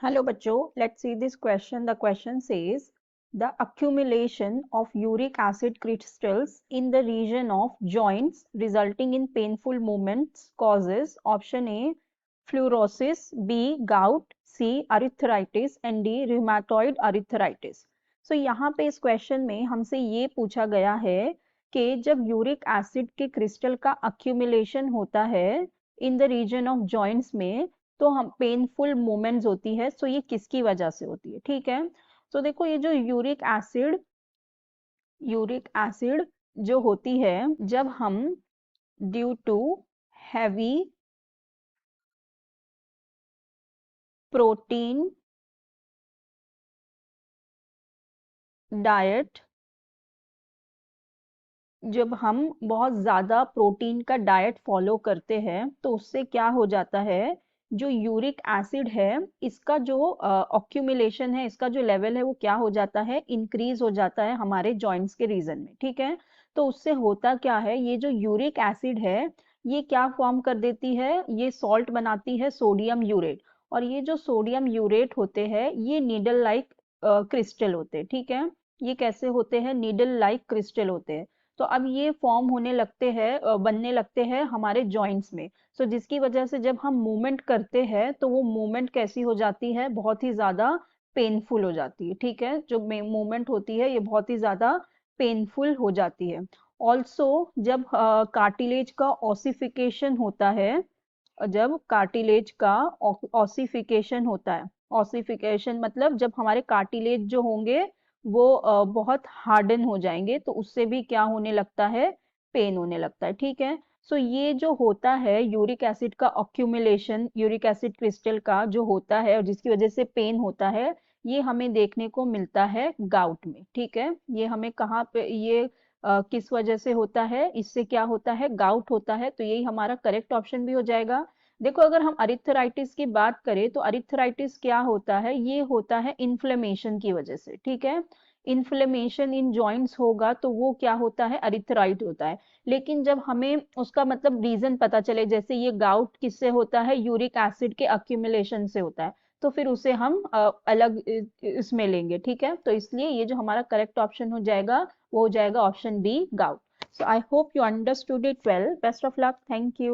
Hello bachcho, let's see this question. The question says the accumulation of uric acid crystals in the region of joints resulting in painful movements causes option A fluorosis, B gout, C arthritis and D rheumatoid arthritis. So यहाँ पे इस question में हमसे ये पूछा गया है कि जब यूरिक एसिड के क्रिस्टल का अक्यूमुलेशन होता है in the region of joints में तो हम पेनफुल मोमेंट्स होती है। सो ये किसकी वजह से होती है? ठीक है, तो देखो ये जो यूरिक एसिड जो होती है जब हम due to heavy protein diet, जब हम बहुत ज़्यादा प्रोटीन का डाइट फॉलो करते हैं तो उससे क्या हो जाता है, जो यूरिक एसिड है इसका जो ऑक्यूमुलेशन है, इसका जो लेवल है वो क्या हो जाता है, इंक्रीज हो जाता है हमारे जॉइंट्स के रीजन में। ठीक है, तो उससे होता क्या है, ये जो यूरिक एसिड है ये क्या फॉर्म कर देती है, ये सॉल्ट बनाती है सोडियम यूरेट। और ये जो सोडियम यूरेट होते हैं ये नीडल लाइक क्रिस्टल होते हैं। ठीक है, ये कैसे होते हैं, नीडल लाइक क्रिस्टल होते हैं। तो अब ये फॉर्म होने लगते हैं, बनने लगते हैं हमारे जॉइंट्स में। सो जिसकी वजह से जब हम मूवमेंट करते हैं तो वो मूवमेंट कैसी हो जाती है, बहुत ही ज्यादा पेनफुल हो जाती है। ठीक है, जो मूवमेंट होती है ये बहुत ही ज्यादा पेनफुल हो जाती है। ऑल्सो जब कार्टिलेज का ऑसिफिकेशन होता है, जब कार्टिलेज का ऑसिफिकेशन होता है, ऑसिफिकेशन मतलब जब हमारे कार्टिलेज जो होंगे वो बहुत हार्डन हो जाएंगे तो उससे भी क्या होने लगता है, पेन होने लगता है। ठीक है, सो ये जो होता है यूरिक एसिड का ऑक्यूमुलेशन, यूरिक एसिड क्रिस्टल का जो होता है और जिसकी वजह से पेन होता है, ये हमें देखने को मिलता है गाउट में। ठीक है, ये हमें कहाँ पे, ये किस वजह से होता है, इससे क्या होता है, गाउट होता है। तो यही हमारा करेक्ट ऑप्शन भी हो जाएगा। देखो अगर हम अरिथराइटिस की बात करें तो अरिथराइटिस क्या होता है, ये होता है इन्फ्लेमेशन की वजह से। ठीक है, इन्फ्लेमेशन इन जॉइंट्स होगा तो वो क्या होता है, अरिथराइट होता है। लेकिन जब हमें उसका मतलब रीजन पता चले, जैसे ये गाउट किससे होता है, यूरिक एसिड के अक्यूमुलेशन से होता है, तो फिर उसे हम अलग इसमें लेंगे। ठीक है, तो इसलिए ये जो हमारा करेक्ट ऑप्शन हो जाएगा वो हो जाएगा option B gout. So I hope you understood it well. Best of luck, thank you.